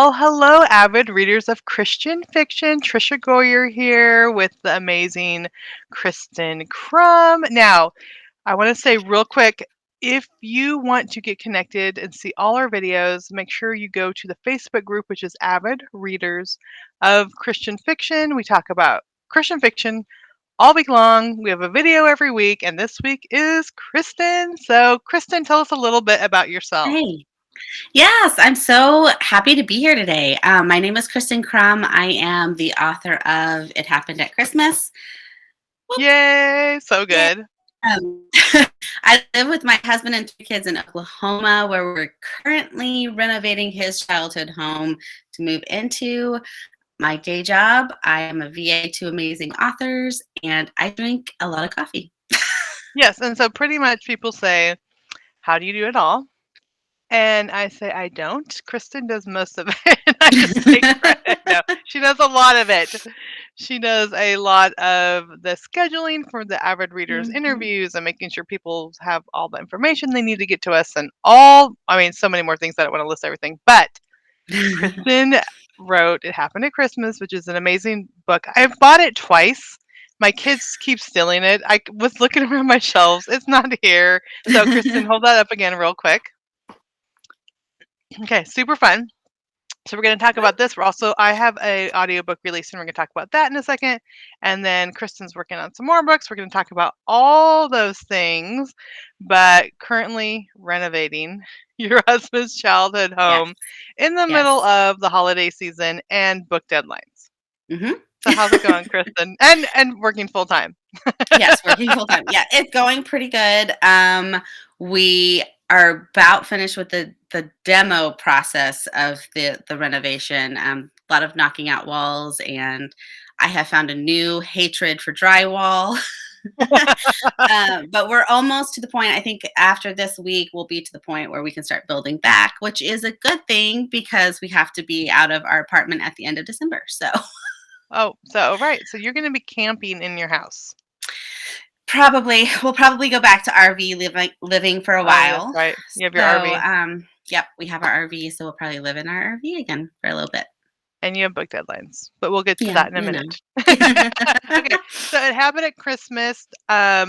Well, hello, avid readers of Christian fiction. Trisha Goyer here with the amazing Christen Krumm. Now, I want to say real quick, if you want to get connected and see all our videos, make sure you go to the Facebook group, which is Avid Readers of Christian Fiction. We talk about Christian fiction all week long. We have a video every week, and this week is Christen. So, Christen, tell us a little bit about yourself. Hey. Yes, I'm so happy to be here today. My name is Christen Krumm. I am the author of It Happened at Christmas. Whoop, Yay, so yay. good. Um, I live with my husband and 2 kids in Oklahoma, where we're currently renovating his childhood home to move into. My day job, I am a VA to amazing authors, and I drink a lot of coffee. Yes, and so pretty much people say, "How do you do it all?" And I say, "I don't. Kristen does most of it." And I just take credit. No, she does a lot of it. She does a lot of the scheduling for the avid readers Mhm. interviews and making sure people have all the information they need to get to us and all, I mean, so many more things. I don't want to list everything, but Kristen wrote It Happened at Christmas, which is an amazing book. I've bought it twice. My kids keep stealing it. I was looking around my shelves. It's not here. So, Kristen, hold that up again real quick. Okay, super fun. So we're going to talk about this. I have a audiobook release and we're going to talk about that in a second. And then Kristen's working on some more books. We're going to talk about all those things, but currently renovating your husband's childhood Yes, home in the middle yes. of the holiday season and book deadlines. Mhm. So how's it going, Kristen? And working full time. Yes, working full time. Yeah, it's going pretty good. We are about finished with the demo process of the renovation. A lot of knocking out walls, and I have found a new hatred for drywall. But we're almost to the point. I think after this week, we'll be to the point where we can start building back, which is a good thing because we have to be out of our apartment at the end of December. So. Oh, so right. So you're going to be camping in your house. Probably. We'll probably go back to RV living for a Oh, that's while. right. You have your So, RV. yep, we have our RV, so we'll probably live in our RV again for a little bit. And you have book deadlines, but we'll get to Yeah, that in a you know. minute. Okay, so It Happened at Christmas. I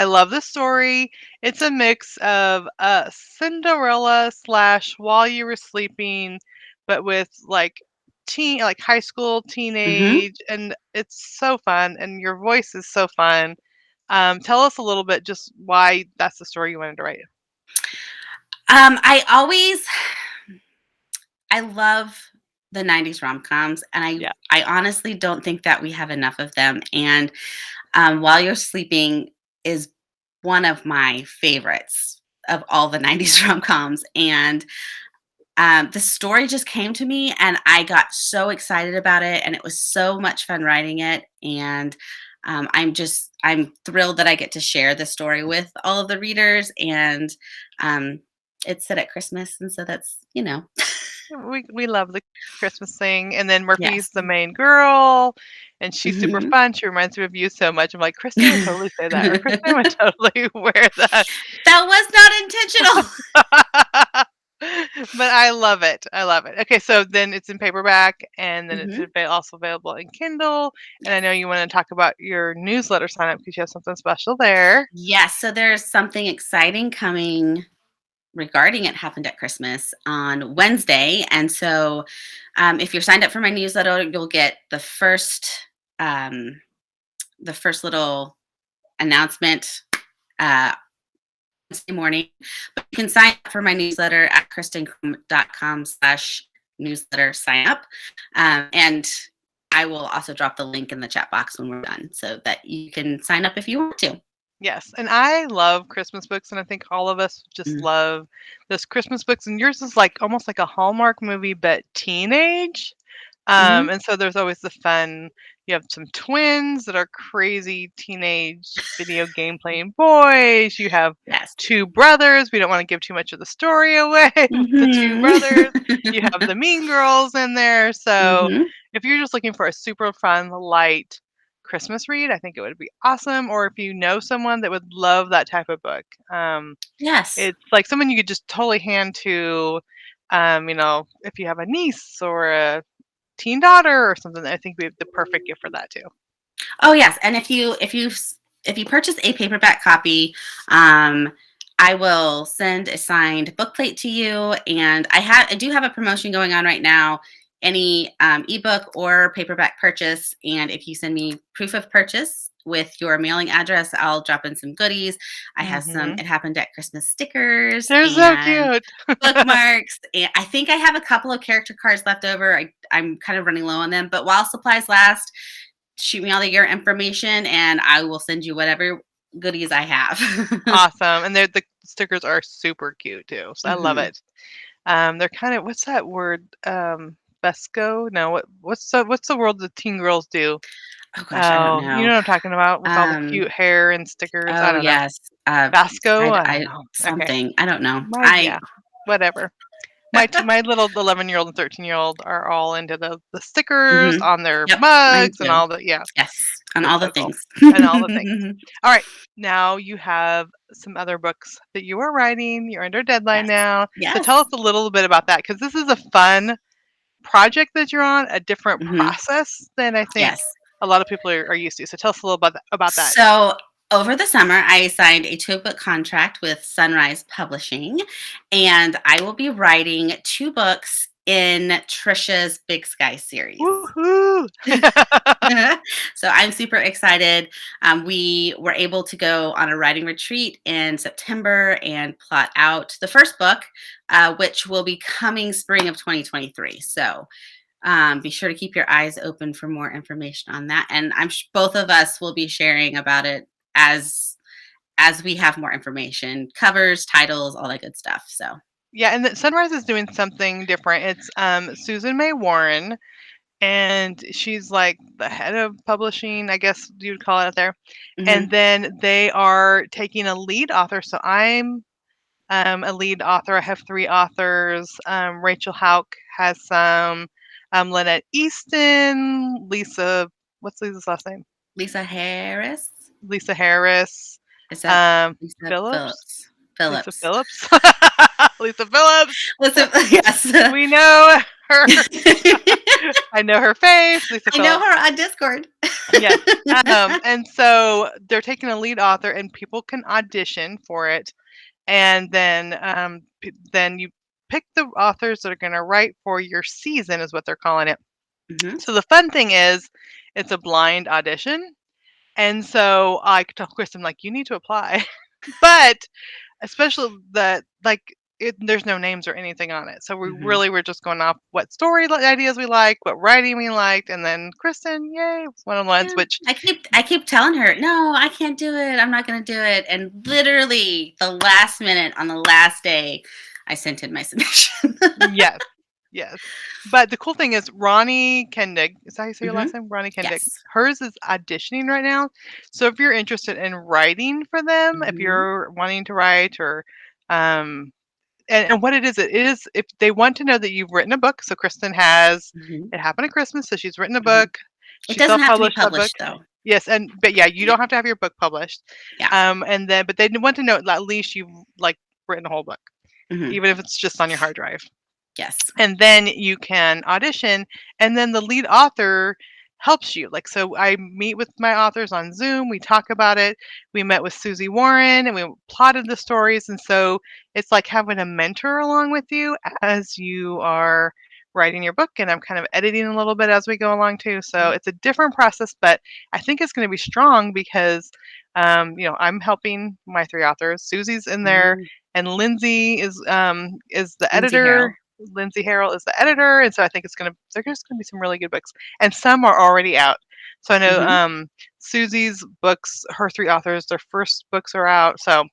love the story. It's a mix of Cinderella slash While You Were Sleeping, but with like high school, Mhm. teenage, and it's so fun. And your voice is so fun. Tell us a little bit just why that's the story you wanted to write. I always I love the 90s rom-coms, and Yeah. I honestly don't think that we have enough of them, and, While You're Sleeping is one of my favorites of all the 90s rom-coms, and the story just came to me and I got so excited about it and it was so much fun writing it. And I'm thrilled that I get to share the story with all of the readers. And um, it's set at Christmas. And so that's. We love the Christmas thing, and then Murphy's Yes. the main girl, and she's super Mhm. fun. She reminds me of you so much. I'm like, Kristen would totally say that, or Kristen would totally wear that. That was not intentional. But I love it. I love it. Okay, so then it's in paperback, and then it's Mhm. also available in Kindle. And I Yes. know you want to talk about your newsletter sign up because you have something special there. Yes. So there's something exciting coming regarding It Happened at Christmas on Wednesday. And so if you're signed up for my newsletter, you'll get um, the first little announcement uh, Wednesday morning. But you can sign up for my newsletter at kristenkrumm.com/newsletter sign up. And I will also drop the link in the chat box when we're done so that you can sign up if you want to. Yes, and I love Christmas books, and I think all of us just Mm. love those Christmas books. And yours is like almost like a Hallmark movie, but teenage. Hmm. And so there's always the fun. You have some twins that are crazy teenage video game playing boys. You have Yes. two brothers. We don't want to give too much of the story away. With the two Hmm. brothers. You have the Mean Girls in there. So Hmm. if you're just looking for a super fun, light Christmas read, I think it would be awesome. Or if you know someone that would love that type of book, Yes. it's like someone you could just totally hand to. if you have a niece or a teen daughter or something, I think we have the perfect gift for that too. Oh yes, and if you purchase a paperback copy, um, I will send a signed bookplate to you. And I do have a promotion going on right now. Any ebook or paperback purchase, and if you send me proof of purchase with your mailing address, I'll drop in some goodies. I have some. Mhm. It happened at Christmas stickers They're so and cute. bookmarks, and I think I have a couple of character cards left over. I'm kind of running low on them, but while supplies last, shoot me all your information and I will send you whatever goodies I have. Awesome, and the stickers are super cute too, so I love Hmm. it. They're kind of what's that word? Besco? No, what's the world the teen girls do? Oh gosh, I don't Oh, you know. know what I'm talking about with all the Um, cute hair and stickers. I oh don't know. yes. Basco? I don't I know. Okay. something. I don't know. Yeah, whatever. My little 11-year-old and 13-year-old are all into the stickers Hmm. on their Yep, mine mugs and too. all the yeah, Yes, on it's all the so cool. things. And all the things. All right, now you have some other books that you are writing. You're under deadline Yes. now. So tell us Yes. a little bit about that because this is a fun project that you're on, a different Hmm. process than I think Yes. a lot of people are used to. So tell us a little about that. So over the summer, I signed a 2-book contract with Sunrise Publishing, and I will be writing 2 books in Trisha's Big Sky series. Woohoo! So I'm super excited. We were able to go on a writing retreat in September and plot out the first book, which will be coming spring of 2023. So be sure to keep your eyes open for more information on that. And both of us will be sharing about it as we have more information, covers, titles, all that good stuff. So. Yeah, and Sunrise is doing something different. It's Susan May Warren, and she's like the head of publishing, I guess you'd call it out there. And Hmm. then they are taking a lead author. So I'm a lead author. I have 3 authors. Rachel Hauk has some. Lynette Easton, Lisa. What's Lisa's last name? Lisa Harris. Lisa Harris. Is that Um, Lisa Phillips. Phillips? Lisa Phillips. Phillips. Lisa Phillips. Listen, yes. We know her. I know her face, Lisa I know Phillips. her on Discord. Yes. And so they're taking a lead author, and people can audition for it, and then then you pick the authors that are going to write for your season, is what they're calling it. Hmm. So the fun thing is, it's a blind audition, and so I told Kristen like, you need to apply, but especially that like there's no names or anything on it. So we Hmm. really were just going off what story ideas we like, what writing we liked, and then Kristen, yay, was one of the ones Yeah, which I keep telling her, no, I can't do it. I'm not going to do it. And literally the last minute on the last day, I sent in my submission. yes, yes. But the cool thing is Ronnie Kendig, is that how you say your Hmm. last name? Ronnie Kendig. Yes. Hers is auditioning right now. So if you're interested in writing for them, if Hmm. you're wanting to write or um and what it is if they want to know that you've written a book. So Kristen has Hmm. it happened at Christmas, so she's written a Hmm. book. It She doesn't have to be self-published that book. published though. Yes, and but yeah, you Yeah. don't have to have your book published. Yeah. And then but they want to know at least you've like written a whole book, Hmm. even if it's just on your hard drive. Yes. And then you can audition, and then the lead author helps you. Like, so I meet with my authors on Zoom, we talk about it. We met with Susie Warren and we plotted the stories, and so it's like having a mentor along with you as you are writing your book, and I'm kind of editing a little bit as we go along too. So it's a different process, but I think it's going to be strong because I'm helping my 3 authors. Susie's in there, Mm. and Lindsay is the Lindsay editor. Harrell. Lindsay Harrell is the editor, and so I think there's gonna be some really good books, and some are already out. So I know Hmm. Susie's books, her 3 authors, their first books are out. So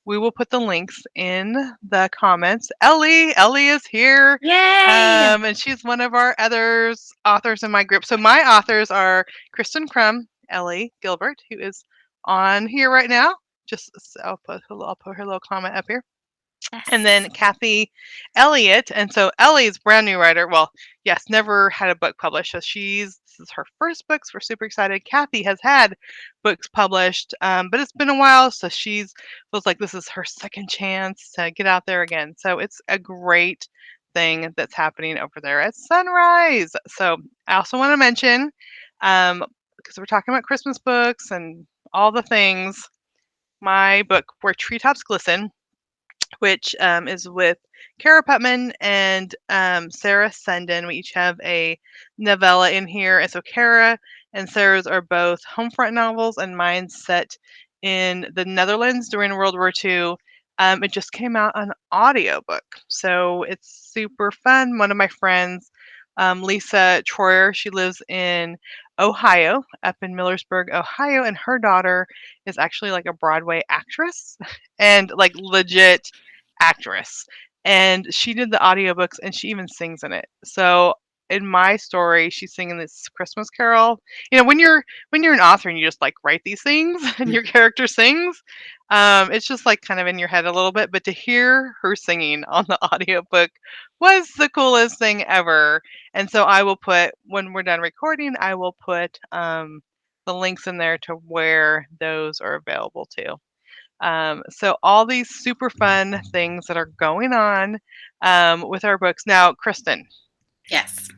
we will put the links in the comments. Ellie is here, Yay! and she's one of our others authors in my group. So my authors are Christen Krumm, Ellie Gilbert, who is on here right now. I'll put her little comment up here, and Yes. then Kathy Elliott. And so Ellie's brand new writer. Well, yes, never had a book published. So this is her first books. We're super excited. Kathy has had books published, but it's been a while. So she's feels like this is her second chance to get out there again. So it's a great thing that's happening over there at Sunrise. So I also want to mention, because we're talking about Christmas books and all the things, my book, Where Treetops Glisten, which is with Kara Putman and Sarah Senden. We each have a novella in here. And so Kara and Sarah's are both Homefront novels, and mine's set in the Netherlands during World War II. It just came out on audiobook, so it's super fun. One of my friends, Lisa Troyer, she lives in Ohio, up in Millersburg, Ohio, and her daughter is actually like a Broadway actress and like legit actress. And she did the audiobooks and she even sings in it. So in my story, she's singing this Christmas carol. You know, when you're an author and you just like write these things and your character sings, it's just like kind of in your head a little bit. But to hear her singing on the audiobook was the coolest thing ever. And so I will put, when we're done recording, I will put the links in there to where those are available too. So all these super fun things that are going on with our books. Now, Kristen, Yes.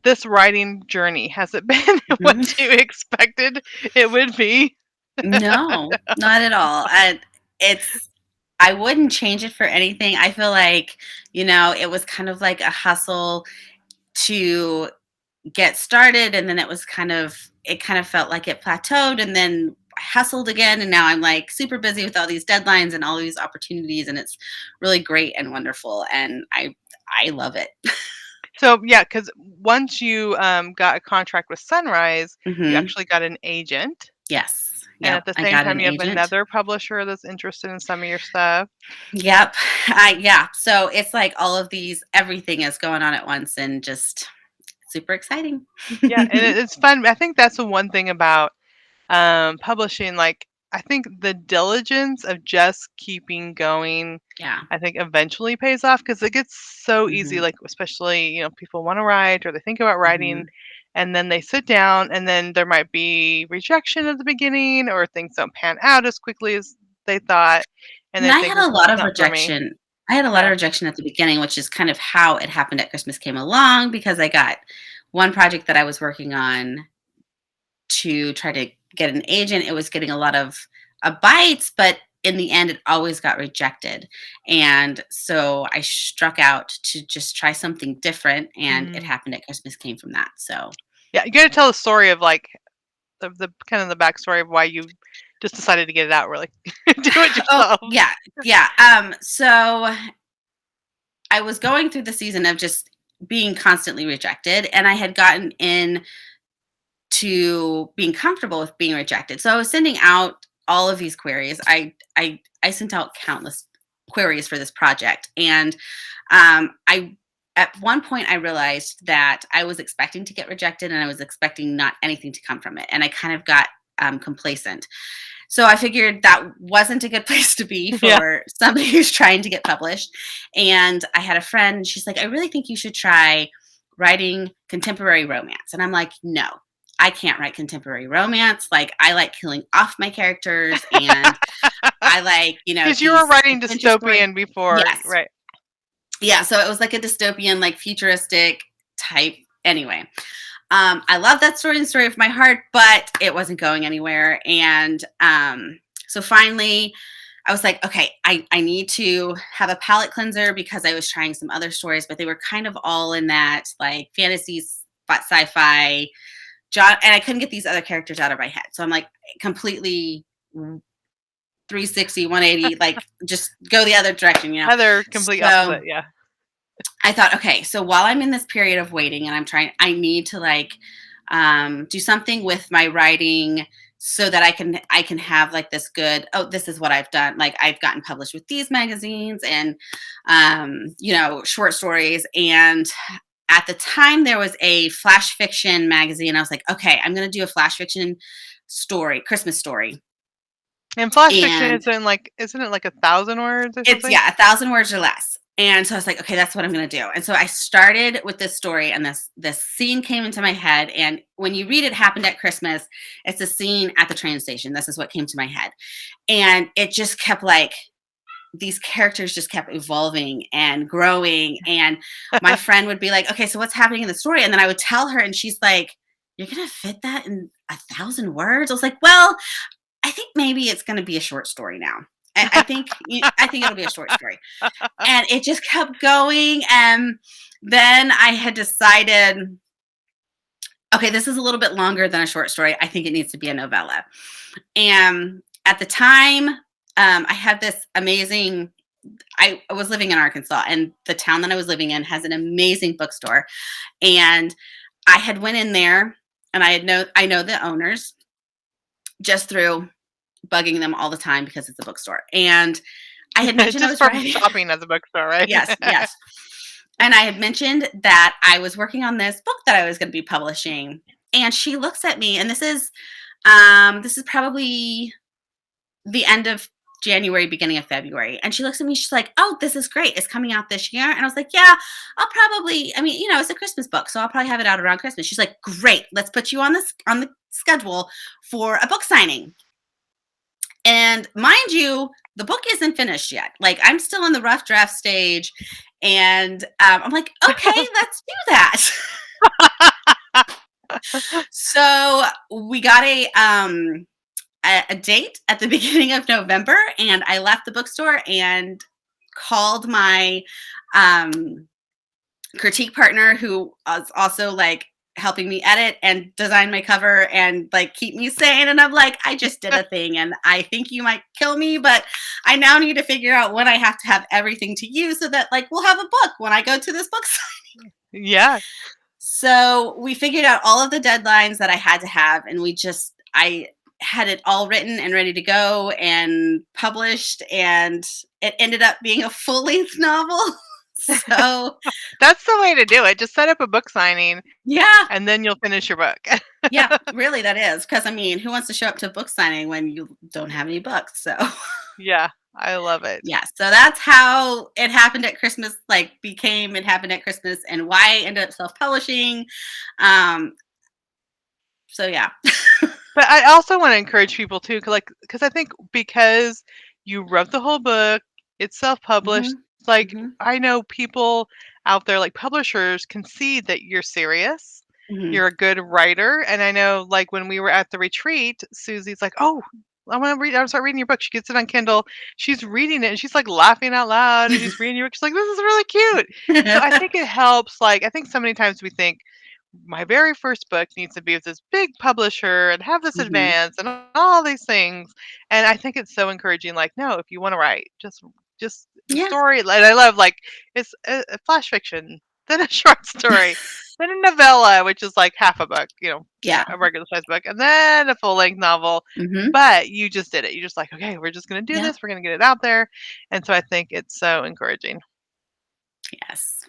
this writing journey, has it been what Mhm. you expected it would be? No, not at all. It's I wouldn't change it for anything. I feel like, it was kind of like a hustle to get started, and then it kind of felt like it plateaued, and then I hustled again, and now I'm like super busy with all these deadlines and all these opportunities, and it's really great and wonderful, and I love it. So yeah, because once you got a contract with Sunrise, you Hmm. actually got an agent, Yes. and Yep. at the I same got time, an you have agent. another publisher that's interested in some of your stuff. Yep. Yeah. So it's like all of these, everything is going on at once, and just super exciting. Yeah, and it's fun. I think that's the one thing about publishing. Like, I think the diligence of just keeping going, Yeah. I think eventually pays off because it gets so easy. Hmm. Like, especially, people want to write or they think about writing, Hmm. and then they sit down, and then there might be rejection at the beginning, or things don't pan out as quickly as they thought, and And they I think, had "Well, a this lot is of not for me." rejection. I had a lot of Yeah. rejection at the beginning, which is kind of how it happened at Christmas came along, because I got one project that I was working on to try to get an agent. It was getting a lot of bites, but in the end, it always got rejected. And so I struck out to just try something different, and it Mm. happened at Christmas came from that. So, Yeah, you got to tell the story of like the kind of the backstory of why you just decided to get it out. Really, do it oh yourself. yeah, yeah. So I was going through the season of just being constantly rejected, and I had gotten in to being comfortable with being rejected. So I was sending out all of these queries. I sent out countless queries for this project, and I at one point I realized that I was expecting to get rejected, and I was expecting not anything to come from it, and I kind of got complacent. So I figured that wasn't a good place to be Yeah. for somebody who's trying to get published. And I had a friend, she's like, I really think you should try writing contemporary romance. And I'm like, no, I can't write contemporary romance. Like, I like killing off my characters, and I like, Because you were these writing adventure stories. dystopian before, Yes. right? Yeah. So it was like a dystopian, like futuristic type. Anyway, I love that story and story of my heart, but it wasn't going anywhere. And so finally, I was like, okay, I need to have a palate cleanser, because I was trying some other stories, but they were kind of all in that like fantasy, sci-fi, and I couldn't get these other characters out of my head. So I'm like completely 360, 180, like just go the other direction. Other complete So opposite, yeah. I thought, okay, so while I'm in this period of waiting, and I need to like do something with my writing, so that I can have like this good, oh, this is what I've done. Like, I've gotten published with these magazines, and short stories. And at the time there was a flash fiction magazine. I was like, okay, I'm gonna do a flash fiction story, Christmas story. And flash fiction And isn't it like 1,000 words or it's, something? yeah, 1,000 words or less. And so I was like, okay, that's what I'm gonna do. And so I started with this story, and this scene came into my head. And when you read It Happened at Christmas, it's a scene at the train station. This is what came to my head. And it just kept like these characters just kept evolving and growing. And my friend would be like, okay, so what's happening in the story? And then I would tell her, and she's like, you're going to fit that in 1,000 words? I was like, well, I think maybe it's going to be a short story now. I think it'll be a short story. And it just kept going. And then I had decided, okay, this is a little bit longer than a short story. I think it needs to be a novella. And at the time, I had this amazing. I was living in Arkansas, and the town that I was living in has an amazing bookstore. And I had went in there, and I know the owners just through bugging them all the time because it's a bookstore. And I had mentioned I Just was from writing. shopping at the bookstore, right? Yes, yes. And I had mentioned that I was working on this book that I was going to be publishing. And she looks at me, and this is probably the end of January, beginning of February. And she looks at me, she's like, oh, this is great. It's coming out this year. And I was like, yeah, I'll probably, I mean, it's a Christmas book, so I'll probably have it out around Christmas. She's like, great, let's put you on the schedule for a book signing. And mind you, the book isn't finished yet. Like, I'm still in the rough draft stage. And I'm like, okay, let's do that. So we got a date at the beginning of November, and I left the bookstore and called my critique partner, who was also like helping me edit and design my cover and like keep me sane. And I'm like, I just did a thing, and I think you might kill me, but I now need to figure out when I have to have everything to you so that like we'll have a book when I go to this book signing. Yeah. So we figured out all of the deadlines that I had to have, and I had it all written and ready to go and published, and it ended up being a full-length novel. So That's the way to do it. Just set up a book signing, yeah, and then you'll finish your book. yeah, really, that is. Because I mean, who wants to show up to a book signing when you don't have any books? So Yeah, I love it. yeah, so that's how it happened at Christmas. It happened at Christmas, and why I ended up self-publishing. So yeah. But I also wanna encourage people too, because I think because you wrote the whole book, it's self-published, Mhm, like, mhm, I know people out there, like publishers, can see that you're serious, mhm. you're a good writer, and I know, like, when we were at the retreat, Susie's like, "Oh, I'm start reading your book." She gets it on Kindle, she's reading it, and she's, like, laughing out loud, and she's reading your book, she's like, "This is really cute." So I think it helps, like, I think so many times we think, my very first book needs to be with this big publisher and have this Mhm. advance and all these things. And I think it's so encouraging. Like, no, if you want to write, just a Yeah. story. Like I love like it's a flash fiction, then a short story, then a novella, which is like half a book, Yeah. a regular size book, and then a full length novel. Mhm. But you just did it. You're just like, okay, we're just gonna do Yeah. this. We're gonna get it out there. And so I think it's so encouraging. Yes.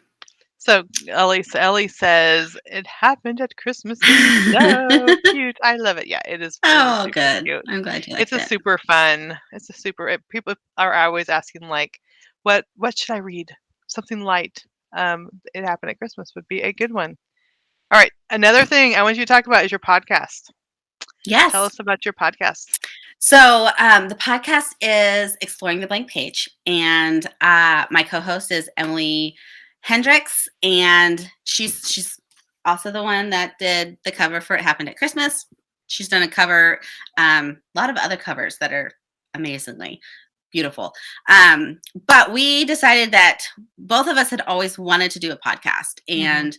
So Ellie says, "It happened at Christmas. It's so cute." I love it. Yeah, it is Oh, super good. cute. I'm glad you It's liked a it. super fun. It's a super people are always asking like, "What should I read? Something light." It happened at Christmas would be a good one. All right, another thing I want you to talk about is your podcast. Tell Yes. us about your podcast. So the podcast is Exploring the Blank Page, and my co-host is Emily Hendricks, and she's also the one that did the cover for It Happened at Christmas. She's done a lot of other covers that are amazingly beautiful. But we decided that both of us had always wanted to do a podcast, Mhm.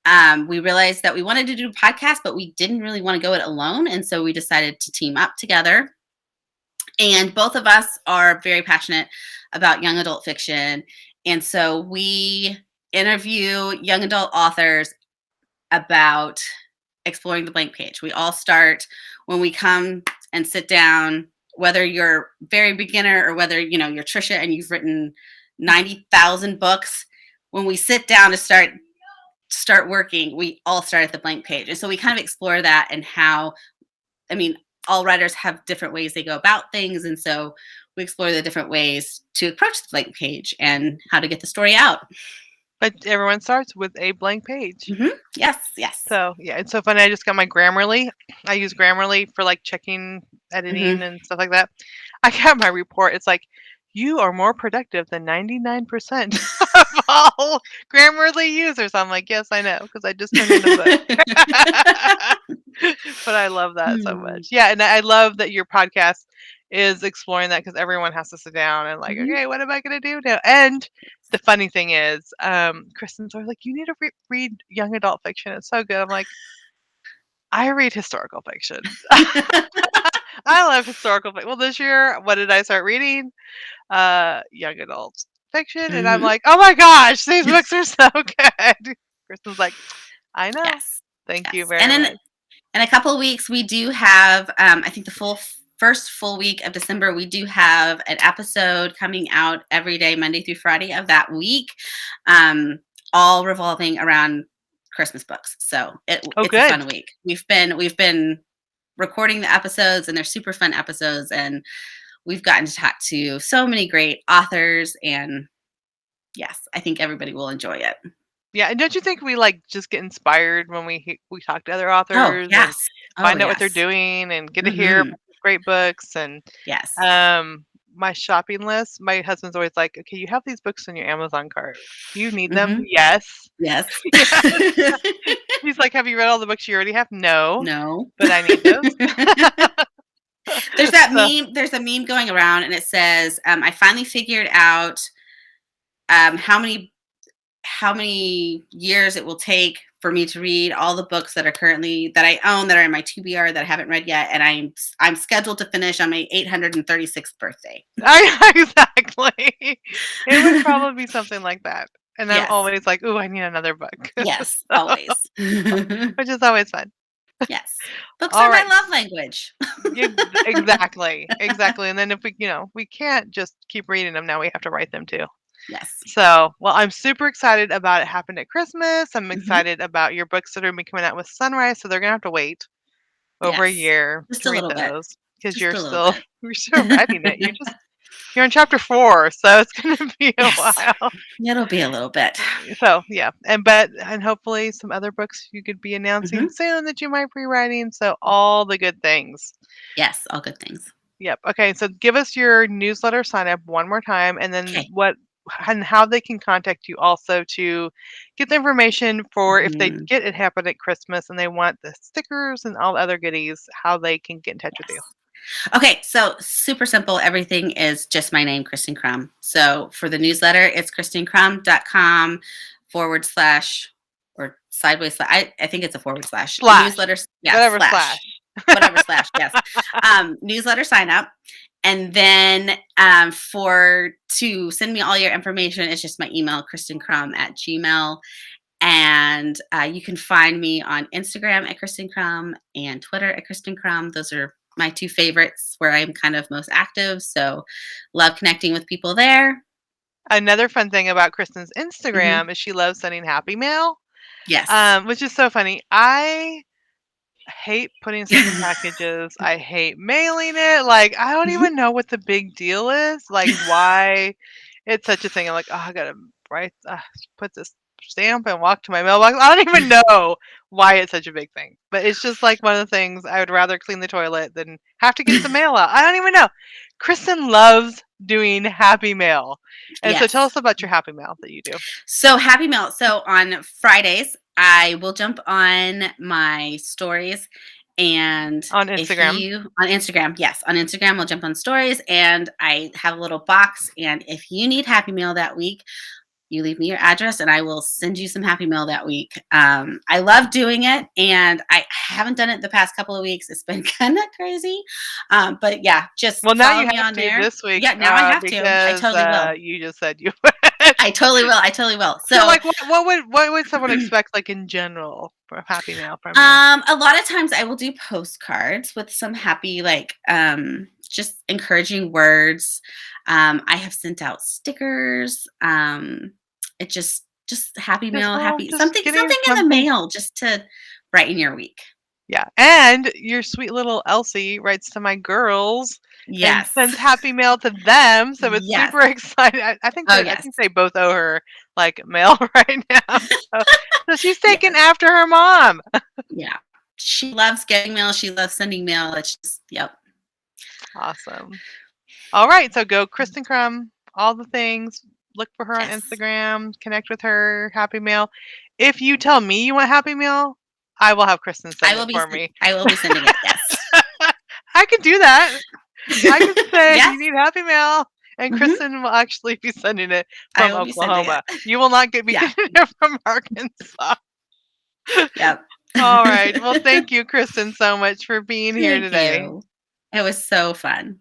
and we realized that we wanted to do a podcast, but we didn't really want to go it alone. And so we decided to team up together. And both of us are very passionate about young adult fiction. And so we interview young adult authors about exploring the blank page. We all start when we come and sit down, whether you're very beginner or whether, you're Trisha and you've written 90,000 books. When we sit down to start working, we all start at the blank page. And so we kind of explore that and how, I mean, all writers have different ways they go about things. And so we explore the different ways to approach the blank page and how to get the story out. But everyone starts with a blank page. Yes, yes. So, yeah, it's so funny. I just got my Grammarly. I use Grammarly for like checking Hmm. editing and stuff like that. I got my report. It's like you are more productive than 99% of all Grammarly users. I'm like, yes, I know, because I just turned in a book. But I love that so Hmm. much. Yeah, and I love that your podcast is exploring that because everyone has to sit down and like, Mhm. okay, what am I gonna do now? And the funny thing is, Kristen's always like, you need to read young adult fiction. It's so good. I'm like, I read historical fiction. I love historical fiction. Well, this year, what did I start reading? Young adult fiction, and I'm Mhm. like, oh my gosh, these books are so good. Kristen's like, I know. Yes. Thank you Yes. And very in much. a couple of weeks, we do have, I think the first full week of December, we do have an episode coming out every day, Monday through Friday of that week, um, all revolving around Christmas books. So Oh, it's a good. fun week. We've been recording the episodes, and they're super fun episodes, and we've gotten to talk to so many great authors, and yes, I think everybody will enjoy it. Yeah, and don't you think we like just get inspired when we talk to other Oh, authors and yes. Oh, find out what they're yes. doing and get to hear Mhm. about these great books and Yes. my shopping list. My husband's always like, "Okay, you have these books in your Amazon cart. Do you need them?" Mhm. Yes. Yes. Yeah. He's like, "Have you read all the books you already have?" No, No. but I need those. So, There's a meme going around, and it says, "I finally figured out, um, how many how many years it will take for me to read all the books that I own that are in my TBR that I haven't read yet, and I'm scheduled to finish on my 836th birthday." I exactly. It would probably be something like that, and I'm Yes. always like, "Ooh, I need another book." Yes, So, always. which is always fun. Yes. Books are my Alright. love language. Exactly, exactly, and then if we can't just keep reading them now, we have to write them too. Yes. So, well, I'm super excited about It Happened at Christmas. I'm Mhm. excited about your books that are gonna be coming out with Sunrise, so they're gonna have to wait over a Yes. year Just to a read little bit. those because Just you're a little still bit. you're still writing it. You're in chapter 4, so it's gonna be a Yes. while. It'll be a little bit. So, yeah, and hopefully some other books you could be announcing Mhm. soon that you might be writing, so all the good things. Yes, all good things. Yep. Okay, so give us your newsletter sign up one more time and then Okay. what and how they can contact you also to get the information for if they Mhm. get It Happened at Christmas and they want the stickers and all the other goodies, how they can get in touch with you. Yes. Okay, so super simple. Everything is just my name, Christen Krumm. So for the newsletter, it's christenkrumm.com forward slash or sideways slash. I think it's a forward slash. Slash. Newsletter, yeah, Whatever slash. slash, whatever slash, yes. Newsletter sign up. And then for to send me all your information, it's just my email, christenkrumm@gmail. And you can find me on Instagram at Christen Krumm and Twitter at Christen Krumm. Those are my two favorites where I'm kind of most active. So love connecting with people there. Another fun thing about Kristen's Hmm. Instagram is she loves sending happy mail, Yes. which is so funny. I hate putting stuff in packages. I hate mailing it. Like, I don't Mhm. even know what the big deal is. Like, why it's such a thing. I'm like, oh, I gotta write, put this stamp and walk to my mailbox. I don't even know why it's such a big thing. But it's just like one of the things I would rather clean the toilet than have to get some mail out. I don't even know. Kristen loves doing happy mail. And so tell Yes. us about your happy mail that you do So happy mail. So on Fridays, I will jump on my stories. And on if Instagram. you on Instagram, yes, on Instagram, I'll jump on stories and I have a little box. And if you need happy mail that week, you leave me your address and I will send you some happy mail that week. I love doing it and I haven't done it the past couple of weeks. It's been kind of crazy. But yeah, just Well, now follow you me have on to there. this week, Yeah, now I have to. I because, totally will. you just said you would. I totally will. I totally will. So, So like, what would someone expect, like, in general for happy mail from you? A lot of times I will do postcards with some happy, like, just encouraging words. I have sent out stickers. It just happy mail, happy Just getting something in the something. mail just to brighten your week. Yeah, and your sweet little Elsie writes to my girls and Yes. sends happy mail to them, so it's Yes. super exciting. I think Oh, that I yes. think they both owe her, like, mail right now. So she's taking Yes. after her mom. Yeah. She loves getting mail. She loves sending mail. It's just, yep. Awesome. All right, so go Christen Krumm, all the things. Look for her on Yes. Instagram, connect with her, Happy Mail. If you tell me you want Happy Mail, I will have Kristen send it for me. I will be sending it, yes. I can do that. I can say Yes. you need Happy Mail, and Mhm. Kristen will actually be sending it I from will be sending it. Oklahoma. You will not get me Yeah. getting it from Arkansas. Yep. All right. Well, thank you, Kristen, so much for being here Thank today. you. It was so fun.